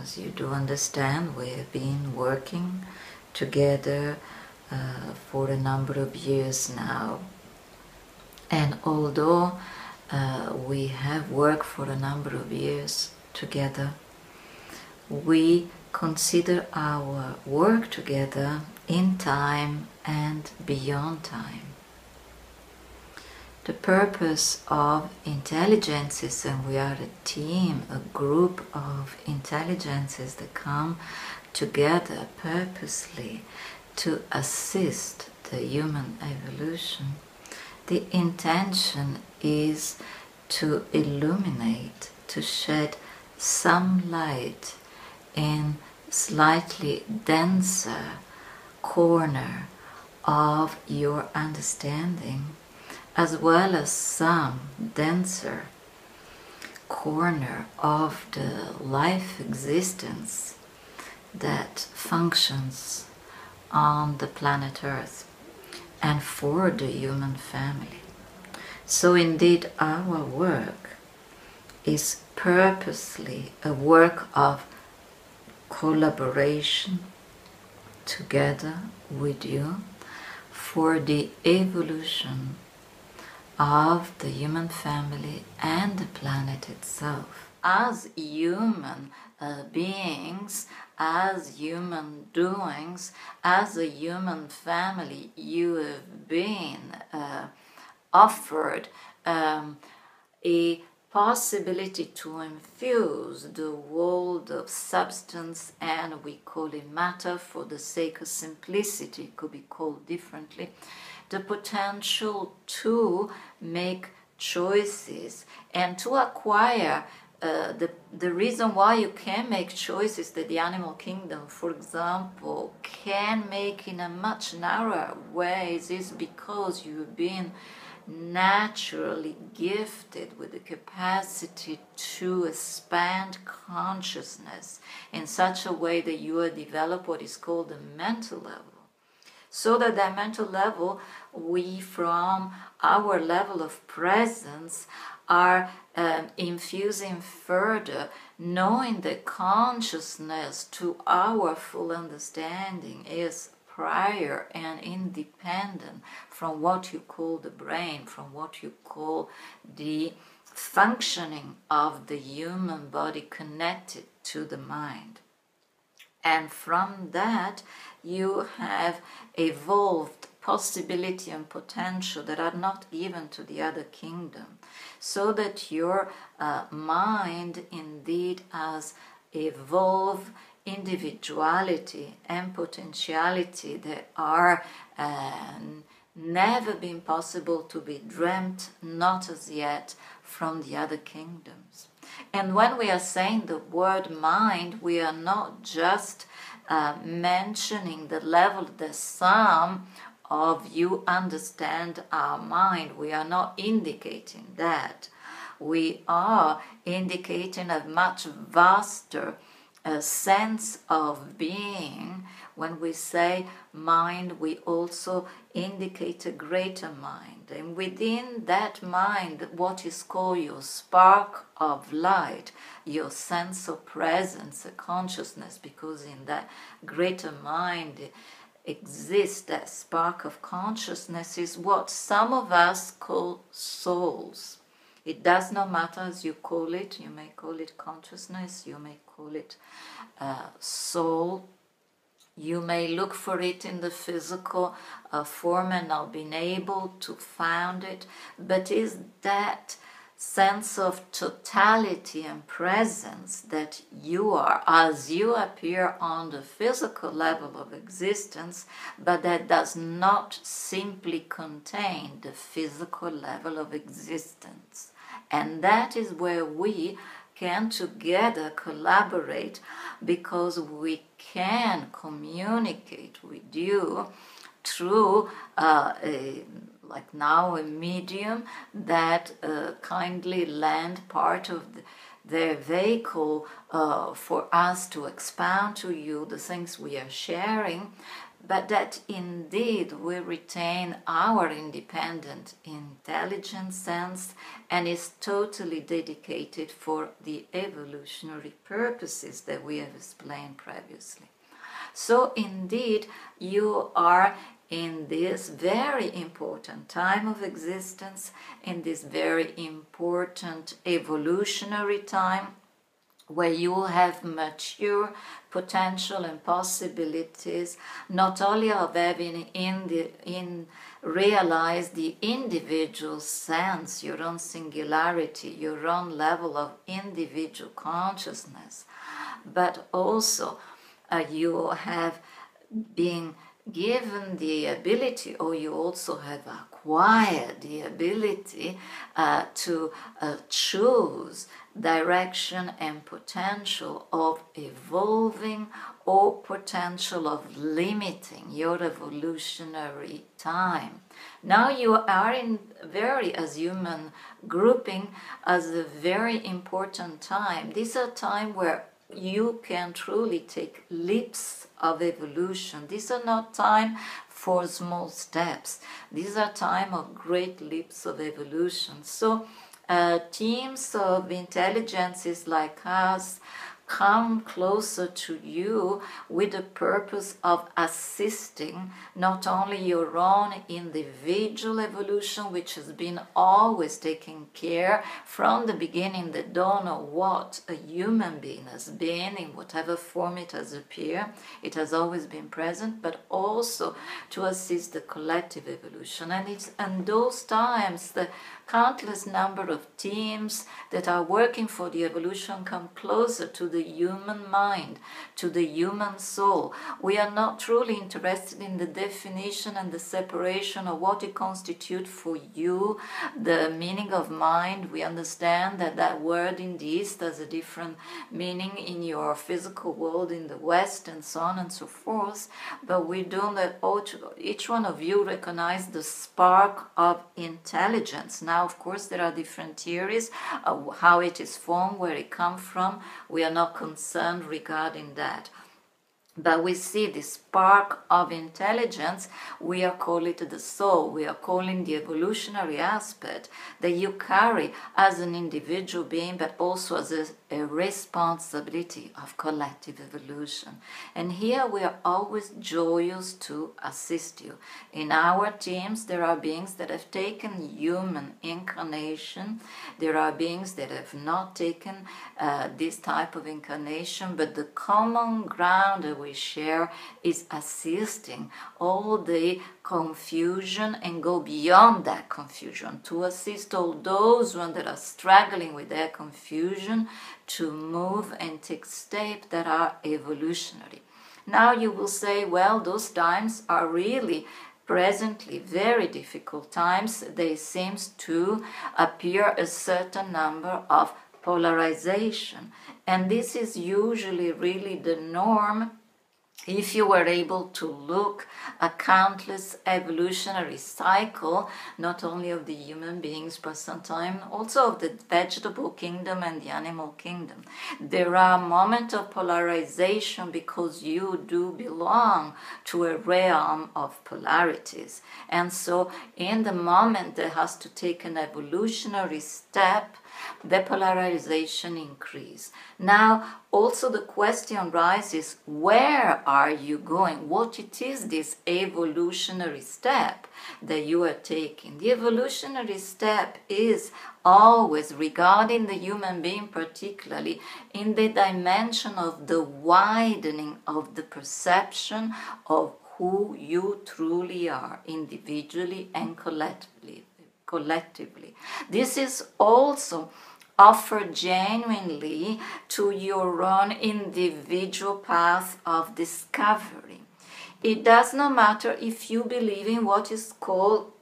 as you do understand, we have been working together for a number of years now. And although we have worked for a number of years together, we consider our work together in time and beyond time. The purpose of intelligences, and we are a team, a group of intelligences that come together purposely to assist the human evolution. The intention is to illuminate, to shed some light in slightly denser corner of your understanding, as well as some denser corner of the life existence that functions on the planet Earth and for the human family. So indeed our work is purposely a work of collaboration together with you for the evolution of the human family and the planet itself. As human beings, as human doings, as a human family, you have been offered a possibility to infuse the world of substance, and we call it matter for the sake of simplicity, it could be called differently, the potential to make choices and to acquire the reason why you can make choices that the animal kingdom, for example, can make in a much narrower ways is because you've been naturally gifted with the capacity to expand consciousness in such a way that you will develop what is called the mental level. So that mental level, we from our level of presence are infusing further, knowing that consciousness to our full understanding is prior and independent from what you call the brain, from what you call the functioning of the human body connected to the mind. And from that you have evolved possibility and potential that are not given to the other kingdom, so that your mind indeed has evolved individuality and potentiality that are never been possible to be dreamt, not as yet, from the other kingdoms. And when we are saying the word mind, we are not just mentioning the level that some of you understand our mind. We are not indicating that. We are indicating a much vaster sense of being. When we say mind, we also indicate a greater mind. And within that mind, what is called your spark of light, your sense of presence, a consciousness, because in that greater mind exists that spark of consciousness, is what some of us call souls. It does not matter as you call it. You may call it consciousness, you may call it soul. You may look for it in the physical form and not being able to find it, but is that sense of totality and presence that you are as you appear on the physical level of existence, but that does not simply contain the physical level of existence. And that is where we can together collaborate, because we can communicate with you through like now a medium that kindly lend part of their vehicle for us to expound to you the things we are sharing, but that indeed we retain our independent intelligence sense and is totally dedicated for the evolutionary purposes that we have explained previously. So indeed you are in this very important time of existence, in this very important evolutionary time, where you have mature potential and possibilities, not only of having realized the individual sense, your own singularity, your own level of individual consciousness, but also you have been given the ability, or you also have acquired the ability to choose direction and potential of evolving or potential of limiting your evolutionary time. Now you are in very, as human grouping, as a very important time. This is a time where you can truly take leaps of evolution. These are not time for small steps. These are time of great leaps of evolution. So teams of intelligences like us come closer to you with the purpose of assisting not only your own individual evolution, which has been always taken care from the beginning, the dawn of what a human being has been, in whatever form it has appeared, it has always been present, but also to assist the collective evolution. And it's in those times the countless number of teams that are working for the evolution come closer to the human mind, to the human soul. We are not truly interested in the definition and the separation of what it constitutes for you, the meaning of mind. We understand that that word in the East has a different meaning in your physical world in the West, and so on and so forth, but we do let each one of you recognize the spark of intelligence. Now, of course, there are different theories of how it is formed, where it comes from. We are not concerned regarding that. But we see the spark of intelligence, we are calling it the soul, we are calling the evolutionary aspect that you carry as an individual being, but also as a responsibility of collective evolution. And here we are always joyous to assist you. In our teams, there are beings that have taken human incarnation, there are beings that have not taken this type of incarnation, but the common ground that we share is assisting all the confusion and go beyond that confusion, to assist all those that are struggling with their confusion to move and take steps that are evolutionary. Now you will say, well, those times are really presently very difficult times. There seems to appear a certain number of polarization, and this is usually really the norm if you were able to look at countless evolutionary cycle, not only of the human beings, but sometimes also of the vegetable kingdom and the animal kingdom. There are moments of polarization because you do belong to a realm of polarities. And so in the moment that has to take an evolutionary step, the polarization increase. Now, also the question rises, where are you going? What it is this evolutionary step that you are taking? The evolutionary step is always, regarding the human being particularly, in the dimension of the widening of the perception of who you truly are, individually and collectively. This is also offered genuinely to your own individual path of discovery. It does not matter if you believe in what is called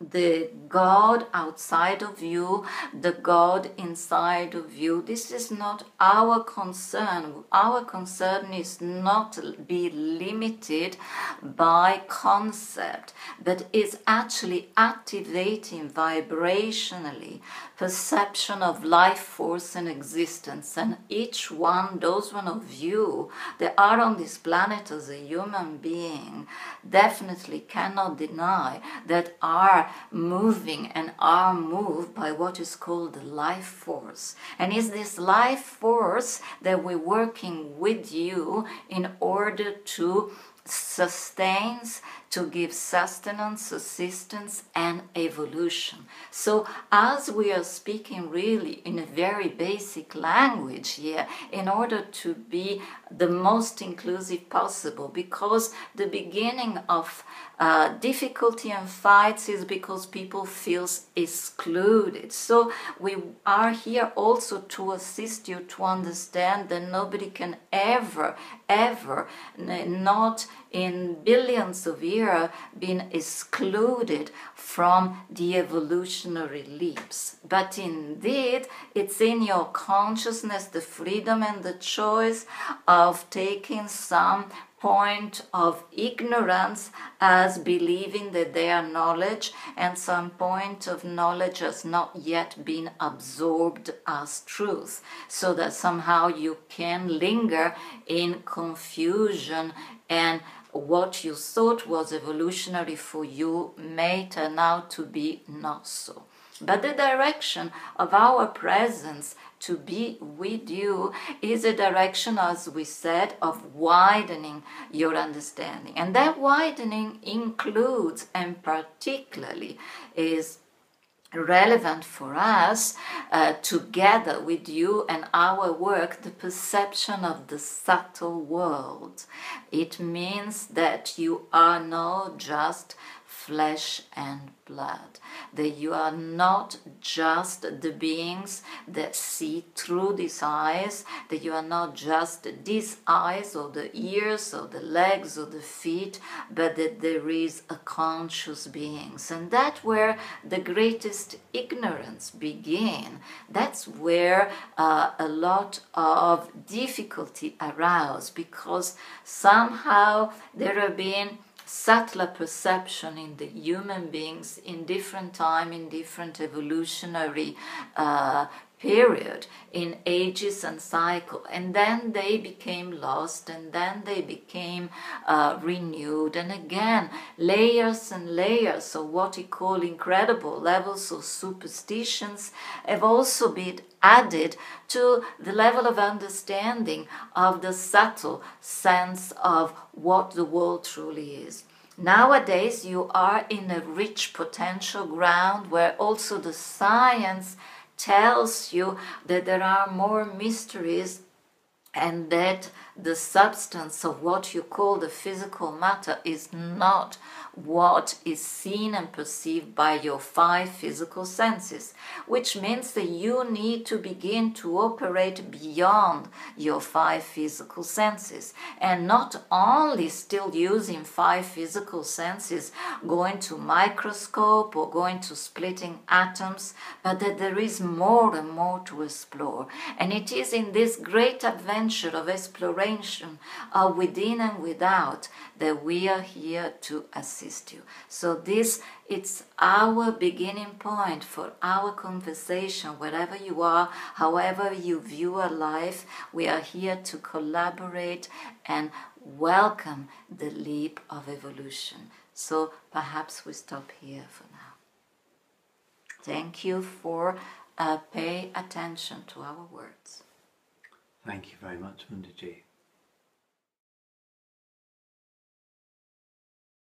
the God outside of you, the God inside of you. This is not our concern. Our concern is not to be limited by concept, but is actually activating vibrationally perception of life force and existence. And each one, those one of you that are on this planet as a human being, definitely cannot deny that are moving and are moved by what is called the life force. And it's this life force that we're working with you in order to sustain, to give sustenance, assistance, and evolution. So as we are speaking really in a very basic language here, in order to be the most inclusive possible, because the beginning of difficulty and fights is because people feel excluded. So we are here also to assist you to understand that nobody can ever, not in billions of years, been excluded from the evolutionary leaps. But indeed, it's in your consciousness, the freedom and the choice of taking some point of ignorance as believing that they are knowledge, and some point of knowledge has not yet been absorbed as truth, so that somehow you can linger in confusion, and what you thought was evolutionary for you may turn out to be not so. But the direction of our presence to be with you is a direction, as we said, of widening your understanding. And that widening includes, and particularly is relevant for us, together with you and our work, the perception of the subtle world. It means that you are not just flesh and blood, that you are not just the beings that see through these eyes, that you are not just these eyes or the ears or the legs or the feet, but that there is a conscious beings. And that's where the greatest ignorance begins. That's where a lot of difficulty arises, because somehow there have been subtler perception in the human beings in different time, in different evolutionary period, in ages and cycle, and then they became lost, and then they became renewed, and again layers and layers of what we call incredible levels of superstitions have also been added to the level of understanding of the subtle sense of what the world truly is. Nowadays you are in a rich potential ground where also the science tells you that there are more mysteries, and that the substance of what you call the physical matter is not what is seen and perceived by your 5 physical senses, which means that you need to begin to operate beyond your 5 physical senses, and not only still using 5 physical senses, going to microscope or going to splitting atoms, but that there is more and more to explore. And it is in this great adventure of exploration of within and without that we are here to assist you. So this, it's our beginning point for our conversation, wherever you are, however you view our life. We are here to collaborate and welcome the leap of evolution. So perhaps we stop here for now. Thank you for pay attention to our words. Thank you very much, Munjiji.